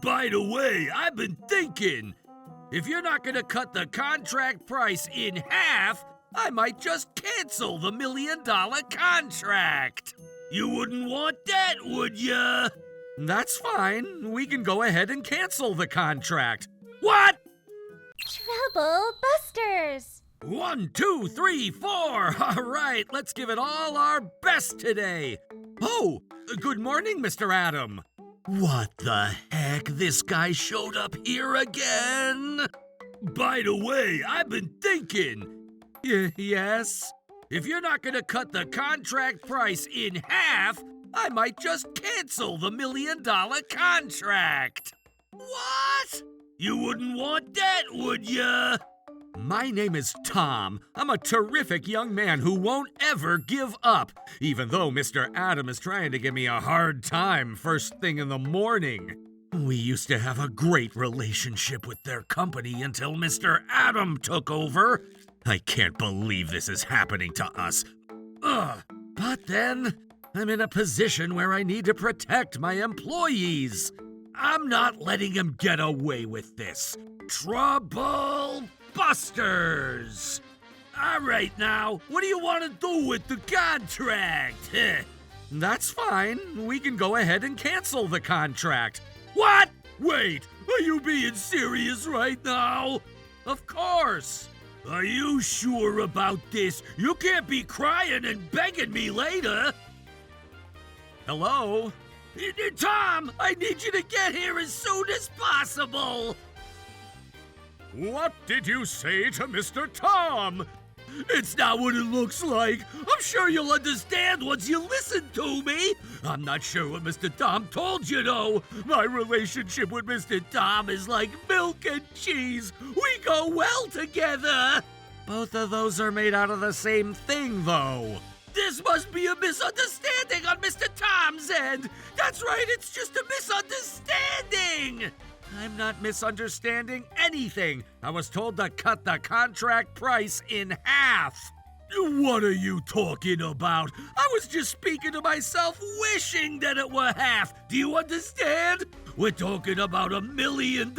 By the way, I've been thinking, if you're not gonna cut the contract price in half, I might just cancel the $1 million contract. You wouldn't want that, would ya? That's fine. We can go ahead and cancel the contract. What? Trouble Busters! 1, 2, 3, 4. All right, let's give it all our best today. Oh, good morning, Mr. Adam. What the heck? This guy showed up here again? By the way, I've been thinking. Yes? If you're not gonna cut the contract price in half, I might just cancel the $1 million contract. What? You wouldn't want that, would ya? My name is Tom. I'm a terrific young man who won't ever give up, even though Mr. Adam is trying to give me a hard time first thing in the morning. We used to have a great relationship with their company until Mr. Adam took over. I can't believe this is happening to us. Ugh. But then, I'm in a position where I need to protect my employees. I'm not letting him get away with this. Trouble Busters! All right now, what do you want to do with the contract? That's fine. We can go ahead and cancel the contract. What? Wait, are you being serious right now? Of course. Are you sure about this? You can't be crying and begging me later. Hello? Tom, I need you to get here as soon as possible. What did you say to Mr. Tom? It's not what it looks like. I'm sure you'll understand once you listen to me. I'm not sure what Mr. Tom told you, though. My relationship with Mr. Tom is like milk and cheese. We go well together. Both of those are made out of the same thing, though. This must be a misunderstanding on Mr. Tom's end. That's right, it's just a misunderstanding. I'm not misunderstanding anything. I was told to cut the contract price in half. What are you talking about? I was just speaking to myself, wishing that it were half. Do you understand? We're talking about $1 million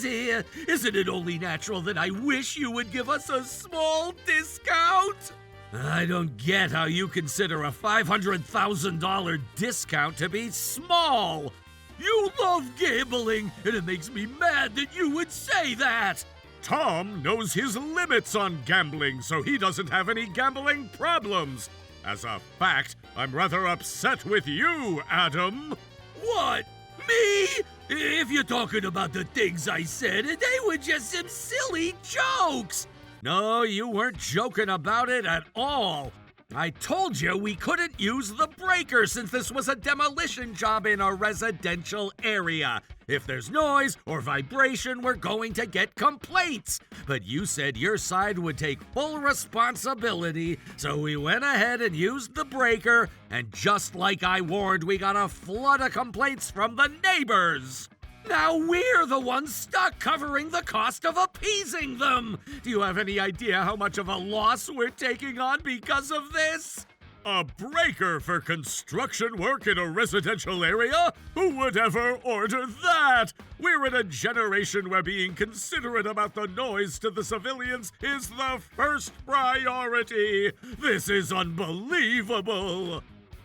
here. Isn't it only natural that I wish you would give us a small discount? I don't get how you consider a $500,000 discount to be small. You love gambling, and it makes me mad that you would say that. Tom knows his limits on gambling, so he doesn't have any gambling problems. As a fact, I'm rather upset with you, Adam. What? Me? If you're talking about the things I said, they were just some silly jokes. No, you weren't joking about it at all. I told you we couldn't use the breaker since this was a demolition job in a residential area. If there's noise or vibration, we're going to get complaints. But you said your side would take full responsibility, so we went ahead and used the breaker, and just like I warned, we got a flood of complaints from the neighbors. Now we're the ones stuck covering the cost of appeasing them. Do you have any idea how much of a loss we're taking on because of this? A breaker for construction work in a residential area? Who would ever order that? We're in a generation where being considerate about the noise to the civilians is the first priority. This is unbelievable.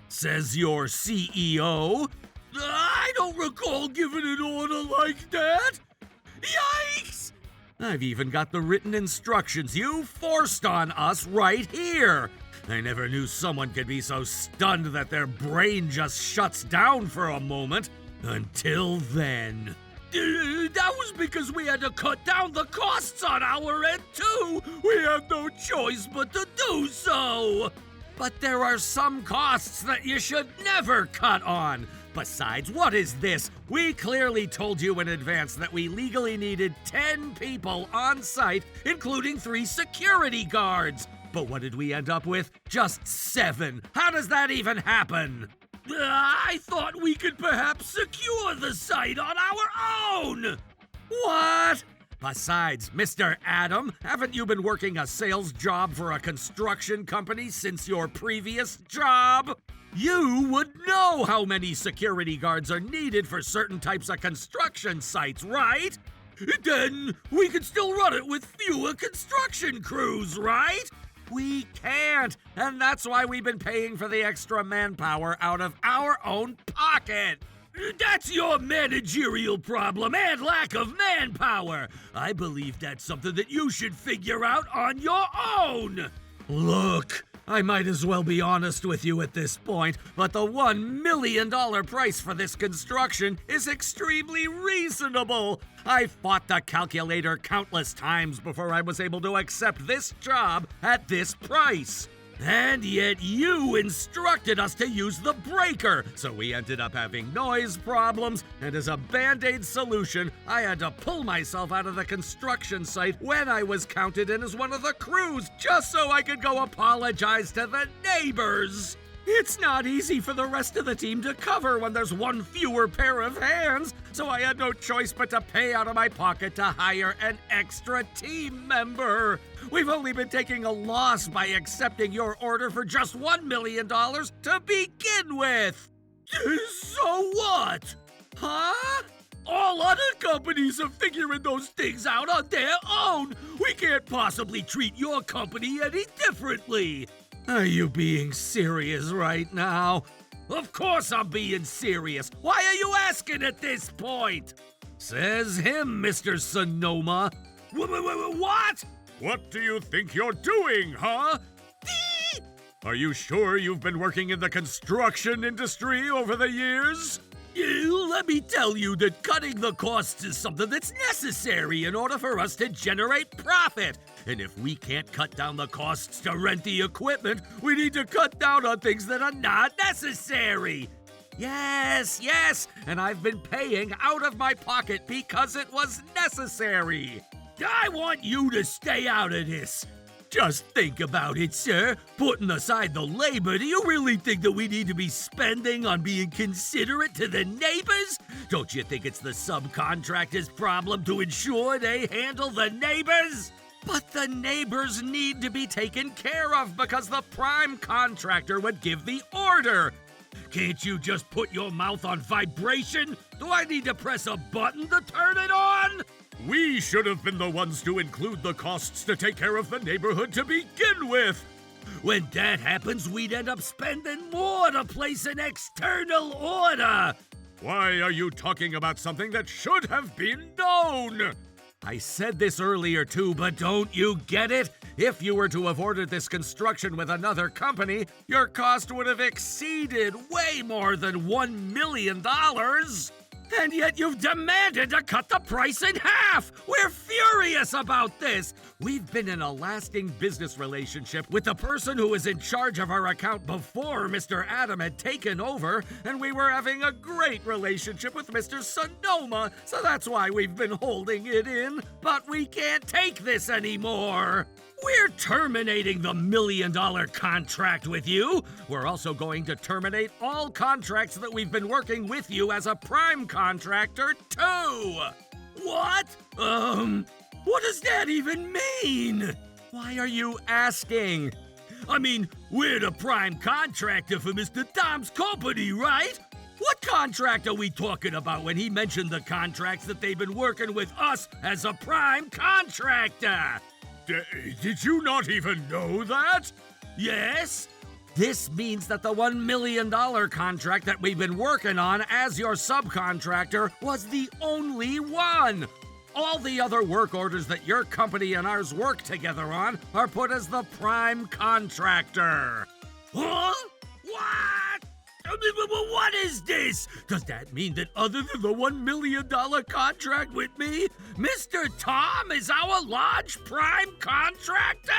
Says your CEO. I don't recall giving an order like that. Yikes! I've even got the written instructions you forced on us right here. I never knew someone could be so stunned that their brain just shuts down for a moment. Until then. That was because we had to cut down the costs on our end, too. We had no choice but to do so. But there are some costs that you should never cut on. Besides, what is this? We clearly told you in advance that we legally needed 10 people on site, including 3 security guards. But what did we end up with? Just 7. How does that even happen? I thought we could perhaps secure the site on our own. What? Besides, Mr. Adam, haven't you been working a sales job for a construction company since your previous job? You would know how many security guards are needed for certain types of construction sites, right? Then we could still run it with fewer construction crews, right? We can't, and that's why we've been paying for the extra manpower out of our own pocket. That's your managerial problem and lack of manpower. I believe that's something that you should figure out on your own. Look, I might as well be honest with you at this point, but the $1 million price for this construction is extremely reasonable. I fought the calculator countless times before I was able to accept this job at this price. And yet you instructed us to use the breaker, so we ended up having noise problems, and as a band-aid solution, I had to pull myself out of the construction site when I was counted in as one of the crews, just so I could go apologize to the neighbors. It's not easy for the rest of the team to cover when there's one fewer pair of hands, so I had no choice but to pay out of my pocket to hire an extra team member. We've only been taking a loss by accepting your order for just $1 million to begin with. So what? Huh? All other companies are figuring those things out on their own. We can't possibly treat your company any differently. Are you being serious right now? Of course I'm being serious. Why are you asking at this point? Says him, Mr. Sonoma. What? What do you think you're doing, huh? Are you sure you've been working in the construction industry over the years? Let me tell you that cutting the costs is something that's necessary in order for us to generate profit. And if we can't cut down the costs to rent the equipment, we need to cut down on things that are not necessary. Yes, and I've been paying out of my pocket because it was necessary. I want you to stay out of this. Just think about it, sir. Putting aside the labor, do you really think that we need to be spending on being considerate to the neighbors? Don't you think it's the subcontractor's problem to ensure they handle the neighbors? But the neighbors need to be taken care of because the prime contractor would give the order. Can't you just put your mouth on vibration? Do I need to press a button to turn it on? We should have been the ones to include the costs to take care of the neighborhood to begin with. When that happens, we'd end up spending more to place an external order. Why are you talking about something that should have been known? I said this earlier too, but don't you get it? If you were to have ordered this construction with another company, your cost would have exceeded way more than $1 million. And yet you've demanded to cut the price in half! We're furious about this! We've been in a lasting business relationship with the person who was in charge of our account before Mr. Adam had taken over, and we were having a great relationship with Mr. Sonoma, so that's why we've been holding it in. But we can't take this anymore! We're terminating the $1 million contract with you. We're also going to terminate all contracts that we've been working with you as a prime contractor, too. What? What does that even mean? Why are you asking? I mean, we're the prime contractor for Mr. Tom's company, right? What contract are we talking about when he mentioned the contracts that they've been working with us as a prime contractor? Did you not even know that? Yes. This means that the $1 million contract that we've been working on as your subcontractor was the only one. All the other work orders that your company and ours work together on are put as the prime contractor. Huh? What? What is this? Does that mean that other than the $1 million contract with me, Mr. Tom is our large prime contractor?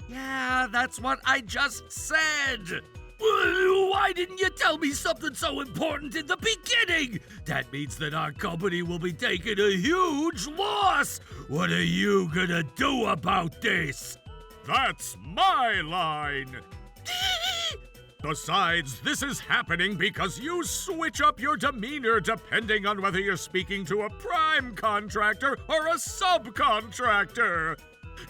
Yeah, that's what I just said. Why didn't you tell me something so important in the beginning? That means that our company will be taking a huge loss. What are you gonna do about this? That's my line. Besides, this is happening because you switch up your demeanor depending on whether you're speaking to a prime contractor or a subcontractor.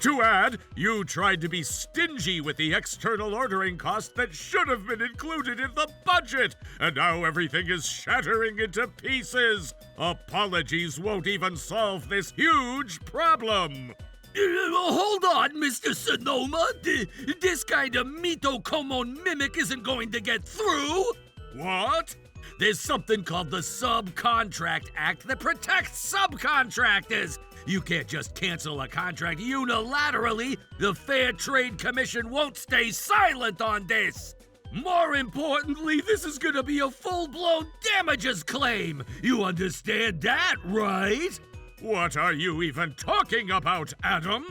To add, you tried to be stingy with the external ordering cost that should have been included in the budget, and now everything is shattering into pieces. Apologies won't even solve this huge problem. Hold on, Mr. Sonoma. This kind of mito common mimic isn't going to get through. What? There's something called the Subcontract Act that protects subcontractors. You can't just cancel a contract unilaterally. The Fair Trade Commission won't stay silent on this. More importantly, this is gonna be a full-blown damages claim. You understand that, right? What are you even talking about, Adam?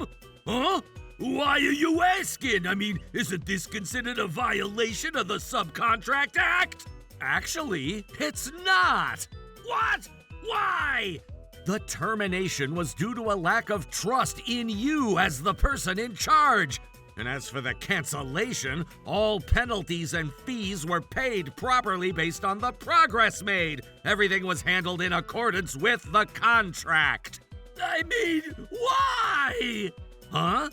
Huh? Why are you asking? I mean, isn't this considered a violation of the Subcontract Act? Actually, it's not. What? Why? The termination was due to a lack of trust in you as the person in charge. And as for the cancellation, all penalties and fees were paid properly based on the progress made. Everything was handled in accordance with the contract. I mean, why? Huh?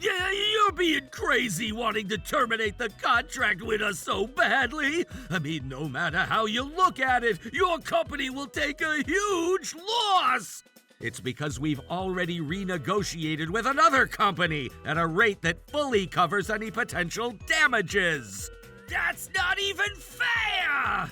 Yeah, you're being crazy wanting to terminate the contract with us so badly. I mean, no matter how you look at it, your company will take a huge loss. It's because we've already renegotiated with another company at a rate that fully covers any potential damages. That's not even fair!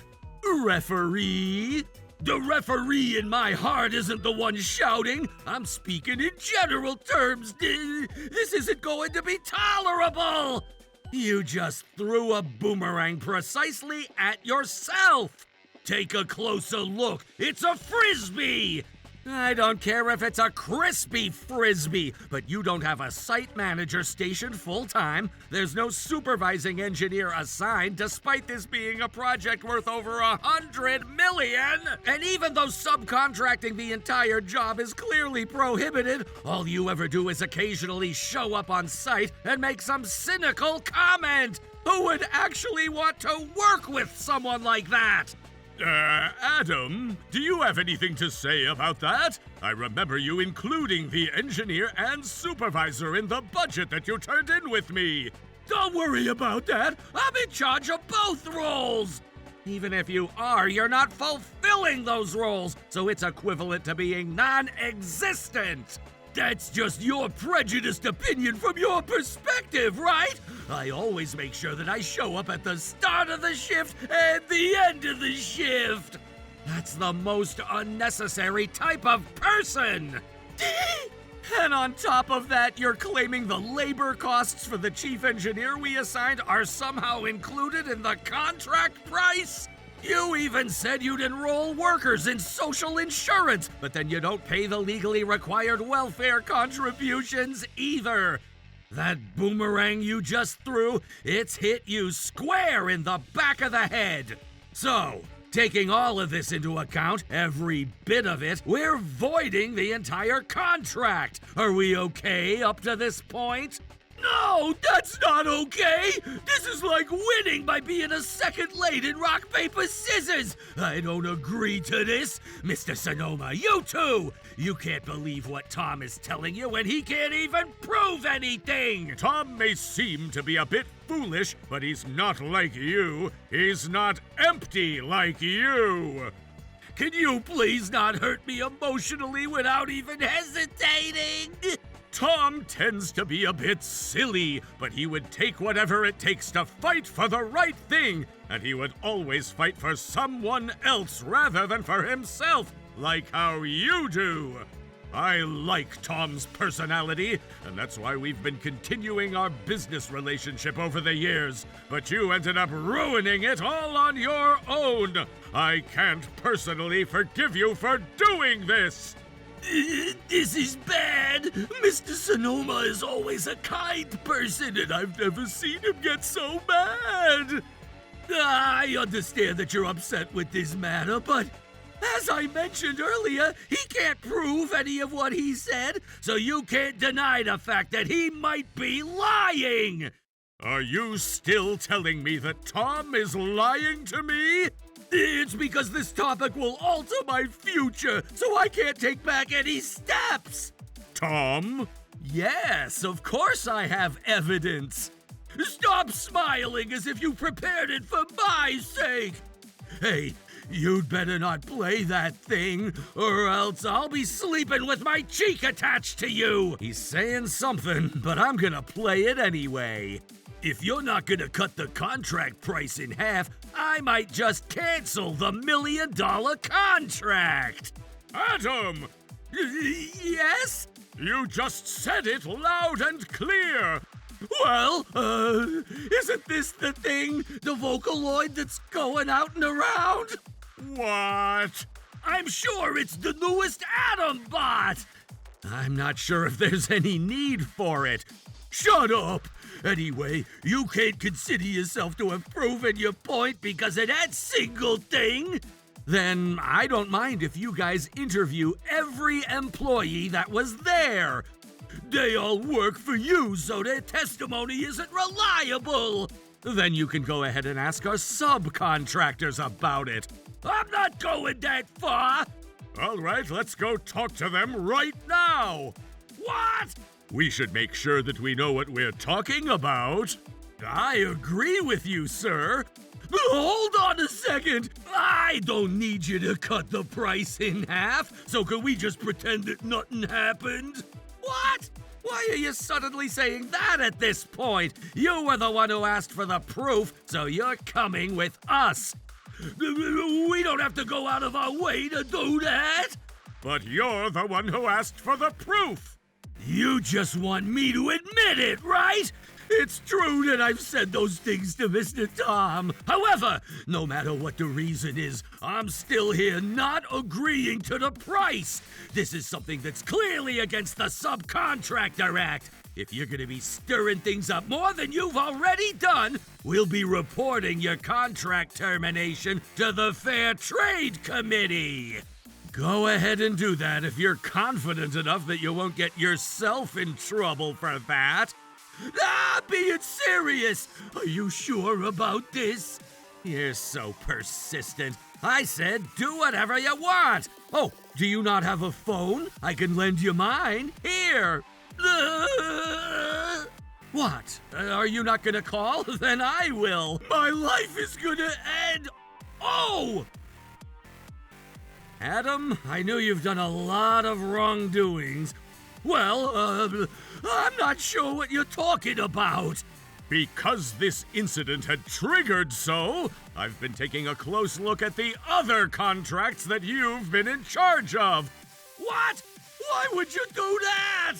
Referee? The referee in my heart isn't the one shouting. I'm speaking in general terms. This isn't going to be tolerable. You just threw a boomerang precisely at yourself. Take a closer look. It's a frisbee. I don't care if it's a crispy frisbee, but you don't have a site manager stationed full-time. There's no supervising engineer assigned, despite this being a project worth over $100 million. And even though subcontracting the entire job is clearly prohibited, all you ever do is occasionally show up on site and make some cynical comment. Who would actually want to work with someone like that? Adam, do you have anything to say about that? I remember you including the engineer and supervisor in the budget that you turned in with me. Don't worry about that. I'm in charge of both roles. Even if you are, you're not fulfilling those roles, so it's equivalent to being non-existent. That's just your prejudiced opinion from your perspective, right? I always make sure that I show up at the start of the shift and the end of the shift. That's the most unnecessary type of person. And on top of that, you're claiming the labor costs for the chief engineer we assigned are somehow included in the contract price? You even said you'd enroll workers in social insurance, but then you don't pay the legally required welfare contributions either. That boomerang you just threw, it's hit you square in the back of the head. So, taking all of this into account, every bit of it, we're voiding the entire contract. Are we okay up to this point? No, that's not okay! This is like winning by being a second late in rock, paper, scissors! I don't agree to this! Mr. Sonoma, you too! You can't believe what Tom is telling you when he can't even prove anything! Tom may seem to be a bit foolish, but he's not like you. He's not empty like you! Can you please not hurt me emotionally without even hesitating? Tom tends to be a bit silly, but he would take whatever it takes to fight for the right thing, and he would always fight for someone else rather than for himself, like how you do. I like Tom's personality, and that's why we've been continuing our business relationship over the years, but you ended up ruining it all on your own. I can't personally forgive you for doing this. This is bad. Mr. Sonoma is always a kind person, and I've never seen him get so mad. I understand that you're upset with this matter, but as I mentioned earlier, he can't prove any of what he said, so you can't deny the fact that he might be lying. Are you still telling me that Tom is lying to me? It's because this topic will alter my future, so I can't take back any steps. Tom, Yes, of course I have evidence. Stop smiling as if you prepared it for my sake. Hey, you'd better not play that thing, or else I'll be sleeping with my cheek attached to you. He's saying something, but I'm gonna play it anyway. If you're not gonna cut the contract price in half, I might just cancel the $1 million contract. Adam! Yes? You just said it loud and clear! Well, isn't this the thing, the Vocaloid that's going out and around? What? I'm sure it's the newest Atom bot! I'm not sure if there's any need for it. Shut up! Anyway, you can't consider yourself to have proven your point because of that single thing. Then I don't mind if you guys interview every employee that was there. They all work for you, so their testimony isn't reliable. Then you can go ahead and ask our subcontractors about it. I'm not going that far. All right, let's go talk to them right now. What? We should make sure that we know what we're talking about. I agree with you, sir. Hold on a second. I don't need you to cut the price in half, so can we just pretend that nothing happened? What? Why are you suddenly saying that at this point? You were the one who asked for the proof, so you're coming with us. We don't have to go out of our way to do that. But you're the one who asked for the proof. You just want me to admit it, right? It's true that I've said those things to Mr. Tom. However, no matter what the reason is, I'm still here not agreeing to the price. This is something that's clearly against the Subcontractor Act. If you're going to be stirring things up more than you've already done, we'll be reporting your contract termination to the Fair Trade Committee. Go ahead and do that if you're confident enough that you won't get yourself in trouble for that. Being serious! Are you sure about this? You're so persistent. I said do whatever you want. Oh, do you not have a phone? I can lend you mine. Here. What? Are you not gonna call? Then I will. My life is gonna end. Oh! Adam, I know you've done a lot of wrongdoings. Well, I'm not sure what you're talking about. Because this incident had triggered so, I've been taking a close look at the other contracts that you've been in charge of. What? Why would you do that?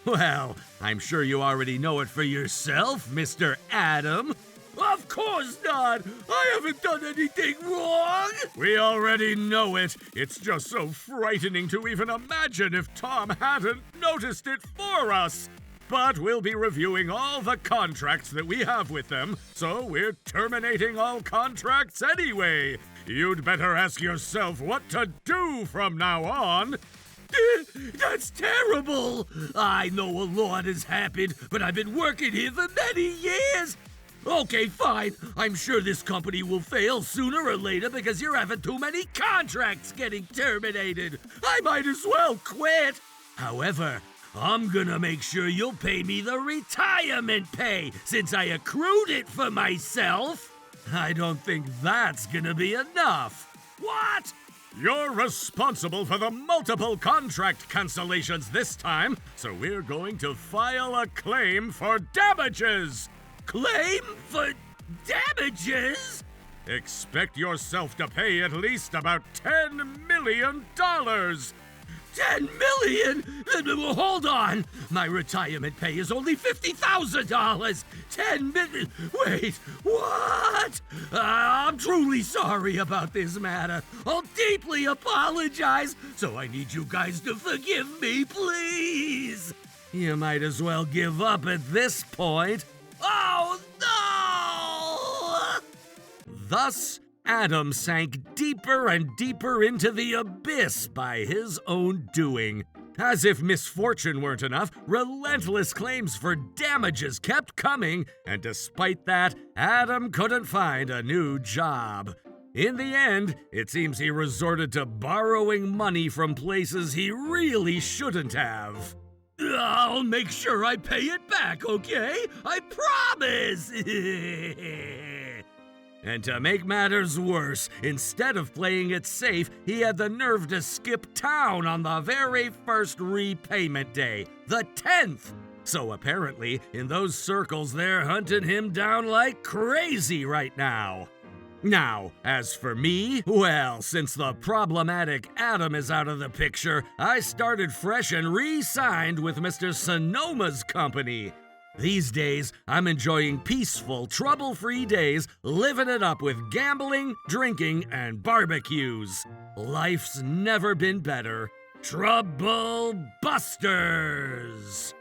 Well, I'm sure you already know it for yourself, Mr. Adam. Of course not! I haven't done anything wrong! We already know it. It's just so frightening to even imagine if Tom hadn't noticed it for us. But we'll be reviewing all the contracts that we have with them, so we're terminating all contracts anyway. You'd better ask yourself what to do from now on. That's terrible! I know a lot has happened, but I've been working here for many years. Okay, fine. I'm sure this company will fail sooner or later because you're having too many contracts getting terminated. I might as well quit. However, I'm gonna make sure you'll pay me the retirement pay since I accrued it for myself. I don't think that's gonna be enough. What? You're responsible for the multiple contract cancellations this time, so we're going to file a claim for damages. Claim for damages? Expect yourself to pay at least about $10 million. 10 million? Hold on. My retirement pay is only $50,000. 10 million? Wait, what? I'm truly sorry about this matter. I'll deeply apologize, so I need you guys to forgive me, please. You might as well give up at this point. Oh, no! Thus, Adam sank deeper and deeper into the abyss by his own doing. As if misfortune weren't enough, relentless claims for damages kept coming, and despite that, Adam couldn't find a new job. In the end, it seems he resorted to borrowing money from places he really shouldn't have. I'll make sure I pay it back, okay? I promise! And to make matters worse, instead of playing it safe, he had the nerve to skip town on the very first repayment day, the 10th. So apparently, in those circles, they're hunting him down like crazy right now. Now, as for me, well, since the problematic Adam is out of the picture, I started fresh and re-signed with Mr. Sonoma's company. These days, I'm enjoying peaceful, trouble-free days, living it up with gambling, drinking, and barbecues. Life's never been better. Trouble Busters!